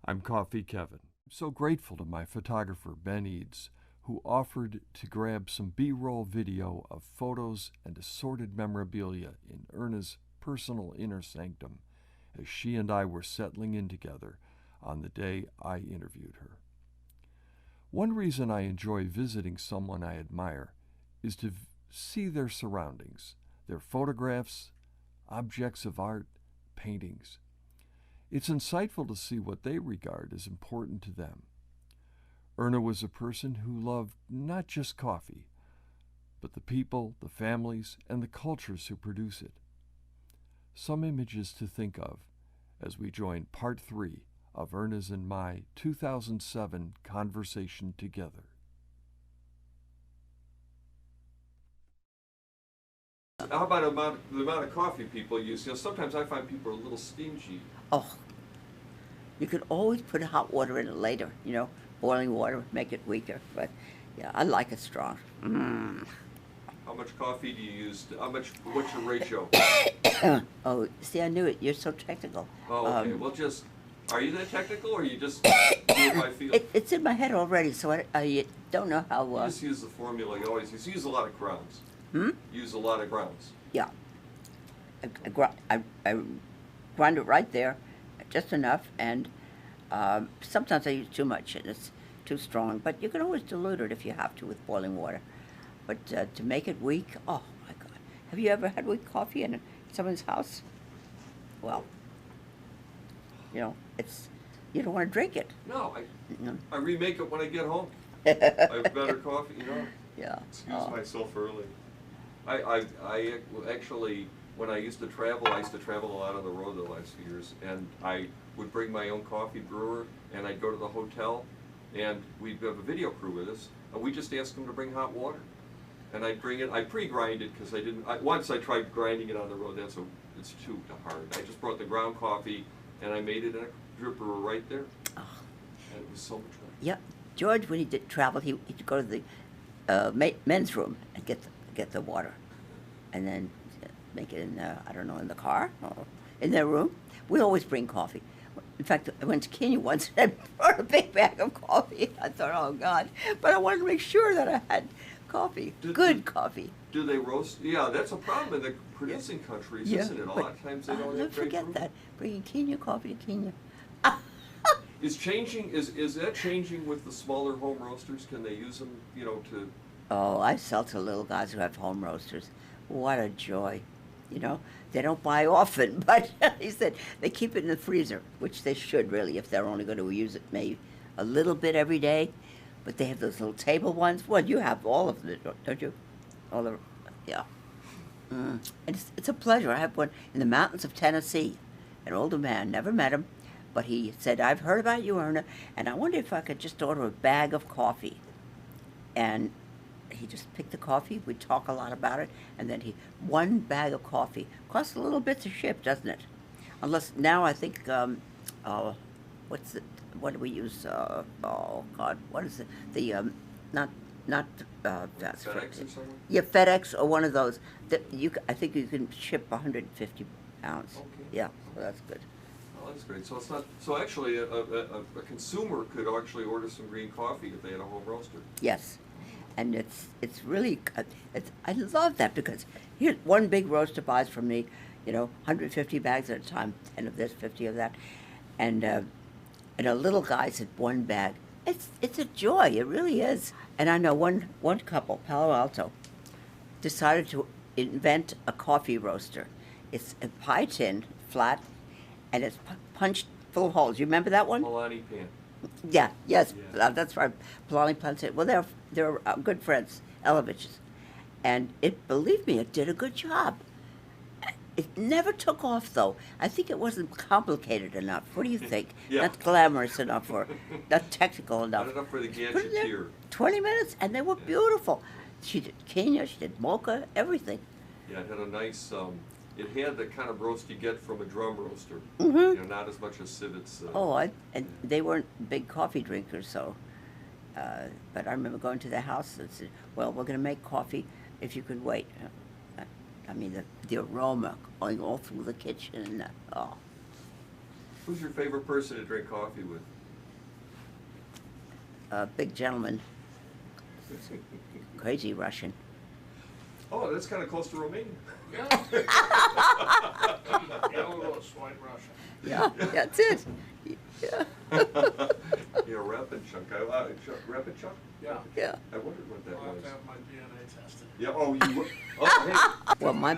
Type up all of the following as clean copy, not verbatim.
I'm Coffee Kevin. I'm so grateful to my photographer, Ben Eads, who offered to grab some B-roll video of photos and assorted memorabilia in Erna's personal inner sanctum as she and I were settling in together on the day I interviewed her. One reason I enjoy visiting someone I admire is to see their surroundings, their photographs, objects of art, paintings. It's insightful to see what they regard as important to them. Erna was a person who loved not just coffee, but the people, the families, and the cultures who produce it. Some images to think of as we join part 3 of Erna's and my 2007 conversation together. How about the amount of coffee people use? Sometimes I find people are a little stingy. Oh, you could always put hot water in it later, boiling water, make it weaker. But yeah, I like it strong. How much coffee do you use? What's your ratio? Oh, see, I knew it. You're so technical. Oh, okay. Are you that technical, or you just do it by feel? It's in my head already, so I don't know how. You just use the formula you always use. You use a lot of grounds. Use a lot of grounds. Yeah. I grind it right there, just enough, and sometimes I use too much, and it's too strong. But you can always dilute it if you have to with boiling water. But to make it weak, oh my God! Have you ever had weak coffee in someone's house? Well, it's you don't want to drink it. No, I remake it when I get home. I have better coffee, Yeah. Excuse myself early. I actually, when I used to travel a lot on the road the last few years, and I would bring my own coffee brewer, and I'd go to the hotel, and we'd have a video crew with us, and we just asked them to bring hot water. And I'd bring it, I pre-grind it, because once I tried grinding it on the road, it's too hard. I just brought the ground coffee, and I made it in a dripper right there. Oh. And it was so much fun. Yeah, George, when he did travel, he'd go to the men's room and get the water, and then make it in in the car or in their room. We always bring coffee. In fact, I went to Kenya once and I brought a big bag of coffee. I thought, oh God, but I wanted to make sure that I had coffee, good coffee. Do they roast? Yeah, that's a problem in the producing countries, isn't it? A lot of times they don't have forget that. Bringing Kenya coffee to Kenya. Is that changing with the smaller home roasters? Can they use them, to? Oh, I sell to little guys who have home roasters. What a joy. They don't buy often, but he said they keep it in the freezer, which they should really if they're only going to use it maybe a little bit every day. But they have those little table ones. Well, you have all of them, don't you? All of yeah. And it's a pleasure. I have one in the mountains of Tennessee. An older man, never met him, but he said, I've heard about you, Erna, and I wonder if I could just order a bag of coffee. And he just picked the coffee. We talk a lot about it, and then one bag of coffee costs a little bit to ship, doesn't it? Unless now I think, what do we use? Oh God, what is it? Not FedEx or something? Yeah, FedEx or one of those. I think you can ship 150 pounds. Okay. Yeah, so that's good. Oh, that's great. So it's not. So actually, a consumer could actually order some green coffee if they had a home roaster. Yes. And it's really, I love that because here one big roaster buys from me, 150 bags at a time, 10 of this, 50 of that, and a little guy said one bag. It's a joy, it really is. And I know one couple, Palo Alto, decided to invent a coffee roaster. It's a pie tin, flat, and it's punched full of holes. You remember that one? Milani pan. Yeah, yes, Yeah. that's right. Polani Plantain. Well, they're good friends, Eleviches, and believe me, it did a good job. It never took off though. I think it wasn't complicated enough. What do you think? Yeah. Not glamorous enough or not technical enough. Not enough for the Put it there, gadgeteer. 20 minutes, and they were beautiful. She did Kenya, she did mocha, everything. Yeah, it had a nice. It had the kind of roast you get from a drum roaster. Mm-hmm. Not as much as Civets. And they weren't big coffee drinkers, so. But I remember going to their house and said, "Well, we're going to make coffee if you could wait." I mean, the aroma going all through the kitchen. Oh, Who's your favorite person to drink coffee with? A big gentleman, crazy Russian. Oh, that's kind of close to Romania. Yeah. Yellow white Russia. Yeah, that's it. Yeah. Yeah, Rapinchuk. Rapinchuk? Yeah. Yeah. I wondered what that I'll have was. to have my DNA tested. Yeah. Oh, you. Oh, hey. Well, my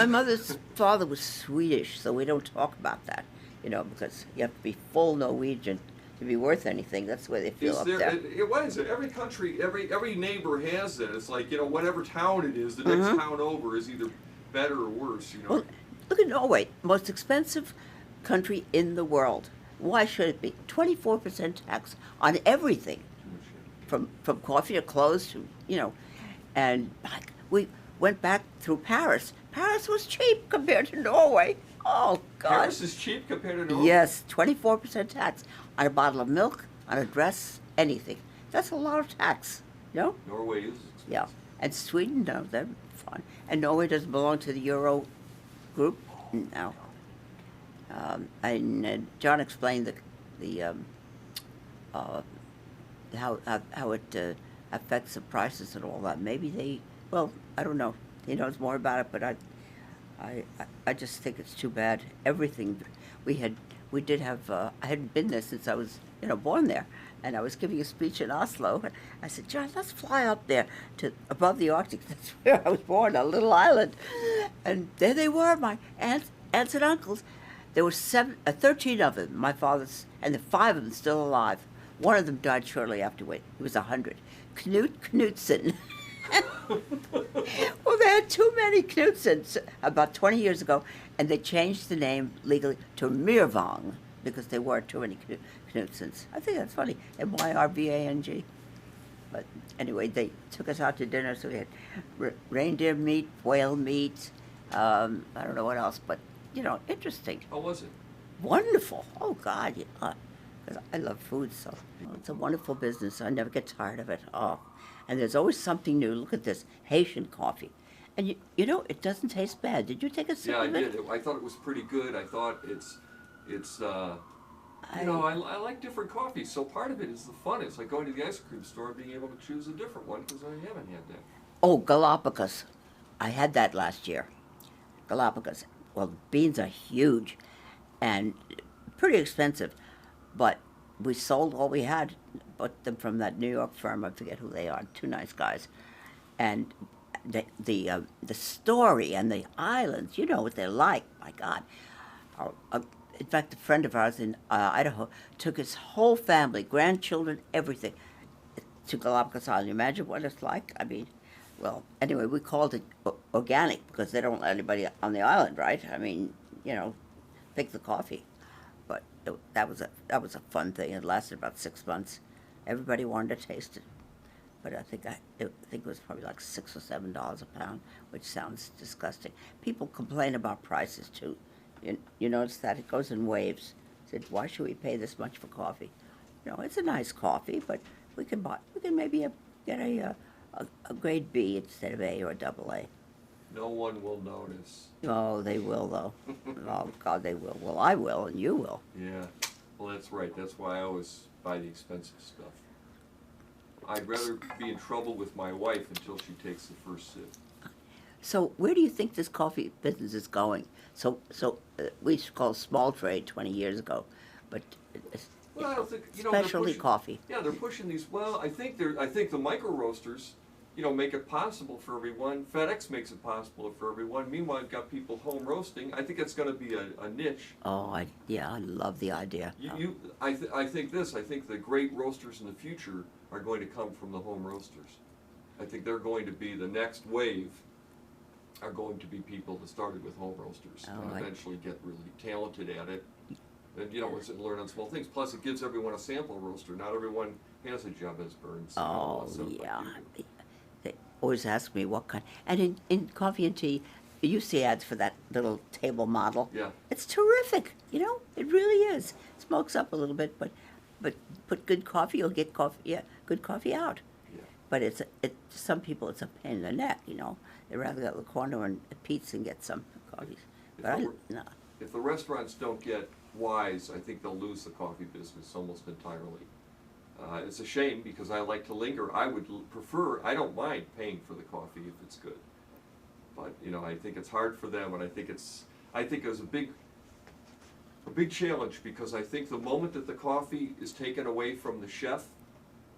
mother's father was Swedish, so we don't talk about that, because you have to be full Norwegian to be worth anything. That's the way they feel up there. What is it? Every country, every neighbor has it. It's like, whatever town it is, the next town over is either better or worse. Well, look at Norway, most expensive country in the world. Why should it be 24% tax on everything, from coffee to clothes to and we went back through Paris. Paris was cheap compared to Norway. Oh God! Paris is cheap compared to Norway. Yes, 24% tax on a bottle of milk, on a dress, anything. That's a lot of tax. Norway is expensive. Yeah, and Sweden, no, they're fine. And Norway doesn't belong to the Euro group. No. And John explained how it affects the prices and all that. Maybe I don't know. He knows more about it, but I just think it's too bad. Everything we did have. I hadn't been there since I was born there, and I was giving a speech in Oslo. And I said, John, let's fly up there to above the Arctic. That's where I was born, a little island. And there they were, my aunts and uncles. There were 13 of them, my father's, and the 5 of them still alive. One of them died shortly afterward. He was 100. Knutsen. Well, they had too many Knutsens about 20 years ago, and they changed the name legally to Myrvang because there were too many Knutsens. I think that's funny. Myrbang. But anyway, they took us out to dinner, so we had reindeer meat, whale meat, I don't know what else, but interesting. How was it? Wonderful. Oh, God, yeah. 'Cause I love food, so it's a wonderful business. I never get tired of it. Oh, and there's always something new. Look at this Haitian coffee. And it doesn't taste bad. Did you take a sip Yeah, I of it? did. I thought it was pretty good. I thought I like different coffees, so part of it is the fun. It's like going to the ice cream store and being able to choose a different one because I haven't had that. Oh, Galapagos. I had that last year. Galapagos. Well, the beans are huge and pretty expensive, but we sold all we had. Bought them from that New York firm. I forget who they are. 2 nice guys, and the story and the islands. You know what they're like. My God. In fact, a friend of ours in Idaho took his whole family, grandchildren, everything, to Galapagos Island. Imagine what it's like. I mean, well, anyway, we called it organic because they don't let anybody on the island, right? I mean, pick the coffee. But that was a fun thing. It lasted about 6 months. Everybody wanted to taste it, but I think it was probably like $6 or $7 a pound, which sounds disgusting. People complain about prices too. You notice that it goes in waves. Said, why should we pay this much for coffee? It's a nice coffee, but we can maybe get a grade B instead of A or a double A. No one will notice. Oh, they will though. Oh God, they will. Well, I will, and you will. Yeah, well, that's right. That's why I always buy the expensive stuff. I'd rather be in trouble with my wife until she takes the first sip. So where do you think this coffee business is going? So we used to call it small trade 20 years ago, but Well, I don't think specialty coffee. Yeah, they're pushing these. Well, I think the micro roasters, make it possible for everyone. FedEx makes it possible for everyone. Meanwhile, you've got people home roasting. I think it's going to be a niche. Oh, I love the idea. I think the great roasters in the future are going to come from the home roasters. I think they're going to be the next wave. Are going to be people that started with home roasters and eventually get really talented at it. And learn on small things. Plus, it gives everyone a sample roaster. Not everyone has a Jabez Burns. Oh, yeah. They always ask me what kind. And in coffee and tea, you see ads for that little table model. Yeah. It's terrific. It really is. It smokes up a little bit, but put good coffee, you'll get coffee. Yeah, good coffee out. Yeah. But some people it's a pain in the neck. They'd rather go to the corner and Pete's and get some coffees. But if the restaurants don't get wise, I think they'll lose the coffee business almost entirely. It's a shame because I like to linger. I would prefer, I don't mind paying for the coffee if it's good. But, you know, I think it's hard for them, and I think it was a big challenge, because I think the moment that the coffee is taken away from the chef,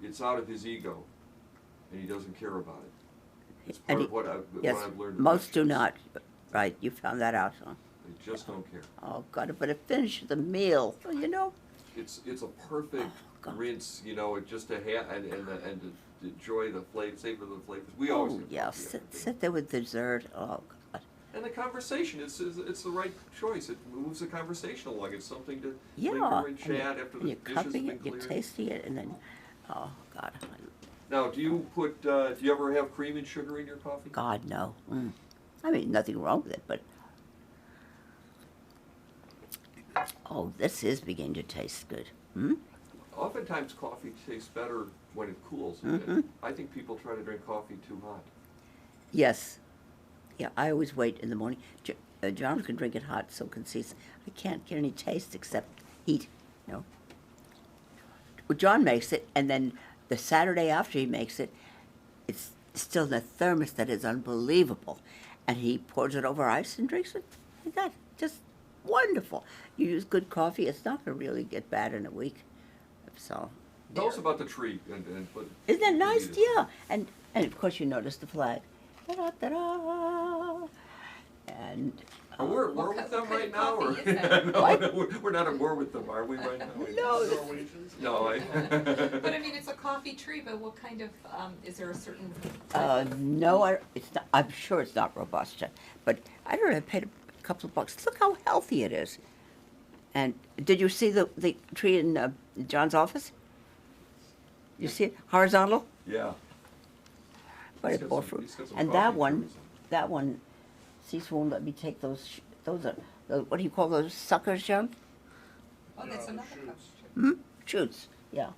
it's out of his ego, and he doesn't care about it. It's part of what I've learned. Most do not. Right, you found that out, huh? They just don't care. Oh, God, but it finishes the meal, you know? It's a perfect rinse, you know, just to have and to enjoy the flavor, savor the flavors. We always have yeah, coffee sit there with dessert. Oh, God. And the conversation, it's the right choice. It moves the conversation along. It's something to Yeah, linger and chat after the you're dishes have cupping been it, you're cleared. tasting it, and then, oh, God. Now, do you ever have cream and sugar in your coffee? God, no. I mean, nothing wrong with it, but... Oh, this is beginning to taste good. Oftentimes coffee tastes better when it cools a bit. I think people try to drink coffee too hot. Yes. Yeah, I always wait in the morning. John can drink it hot, so can see. I can't get any taste except heat, you know. Well, John makes it, and then the Saturday after he makes it, it's still in a thermos that is unbelievable. And he pours it over ice and drinks it like that. Just wonderful. You use good coffee, it's not going to really get bad in a week. So, Tell us about the tree. isn't that nice? Yeah. And of course you notice the flag. Da-da-da-da. And We're at war with them right now, or What? we're not at war with them, are we right now? No. Norwegians. No. But I mean, it's a coffee tree, but what kind of, is there a certain? No, it's not, I'm sure it's not Robusta, but I don't know, I paid a couple of bucks. Look how healthy it is. And did you see the tree in John's office? You see it, horizontal? Yeah. But He's it got bore some- fruit. he's got some And coffee that one, Cecil won't let me take those are, what do you call those suckers, John? Oh, that's Yeah, another shoots. coffee tree. Shoots, yeah.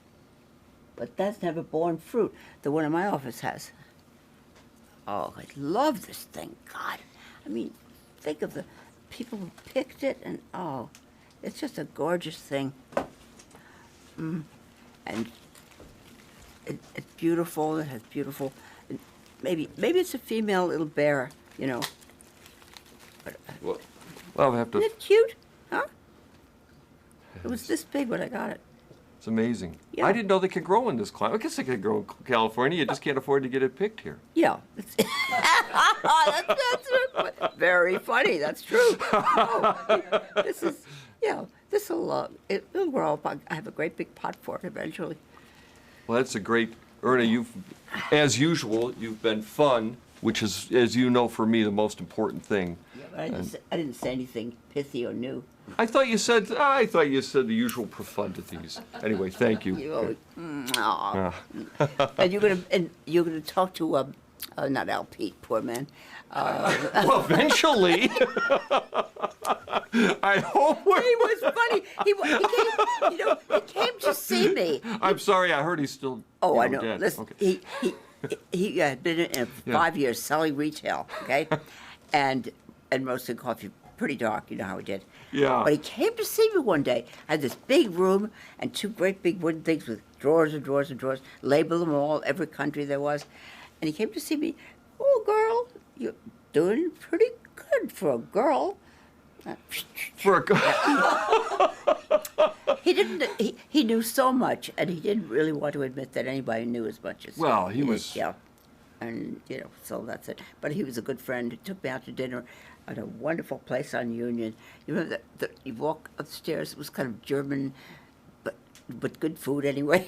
But that's never borne fruit. The one in my office has. Oh, I love this thing, God. I mean, think of the people who picked it, and oh, it's just a gorgeous thing. And it's beautiful, it has beautiful, maybe it's a female little bear, you know. But, Well, I'll have to. isn't it cute, huh? It was this big when I got it. It's amazing. Yeah. I didn't know they could grow in this climate. I guess they could grow in California. You just can't afford to get it picked here. Yeah. That's very funny. That's true. Oh, this is, it'll grow up. I have a great big pot for it eventually. Well, that's a great, Erna, as usual, you've been fun, which is, as you know, for me, the most important thing. But I didn't say anything pithy or new. I thought you said the usual profundities. Anyway, thank you. Aw. And you're gonna talk to not Al Pete, poor man. Well, eventually. I hope He was funny. He came to see me. I'm sorry, I heard he's still Oh, I know. dead. Listen, Okay. he had been in 5 years selling retail, okay, and roasting coffee, pretty dark. You know how he did. Yeah. But he came to see me one day. I had this big room and two great big wooden things with drawers and drawers and drawers. Label them all, every country there was, and he came to see me. Oh, girl, you're doing pretty good for a girl. For a He didn't. He knew so much, and he didn't really want to admit that anybody knew as much as. Well, he did, was- Yeah, and so that's it. But he was a good friend. He took me out to dinner at a wonderful place on Union. You remember that you walk upstairs. It was kind of German, but good food anyway.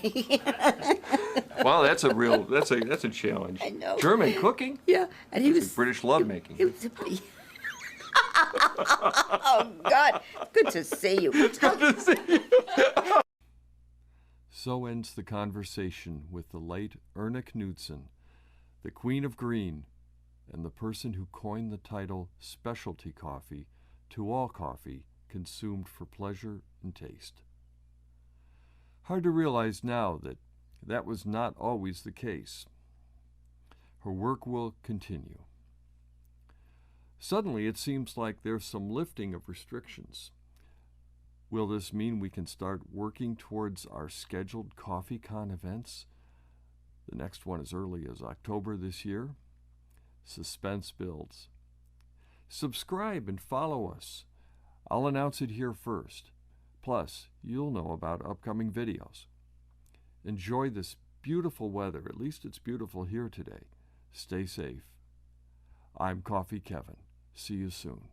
Wow, that's a challenge. I know. German cooking? Yeah, and he was British lovemaking. He was. Oh God! Good to see you. So ends the conversation with the late Erna Knutsen, the Queen of Green, and the person who coined the title specialty coffee to all coffee consumed for pleasure and taste. Hard to realize now that that was not always the case. Her work will continue. Suddenly, it seems like there's some lifting of restrictions. Will this mean we can start working towards our scheduled CoffeeCon events? The next one as early as October this year? Suspense builds. Subscribe and follow us. I'll announce it here first. Plus, you'll know about upcoming videos. Enjoy this beautiful weather. At least it's beautiful here today. Stay safe. I'm Coffee Kevin. See you soon.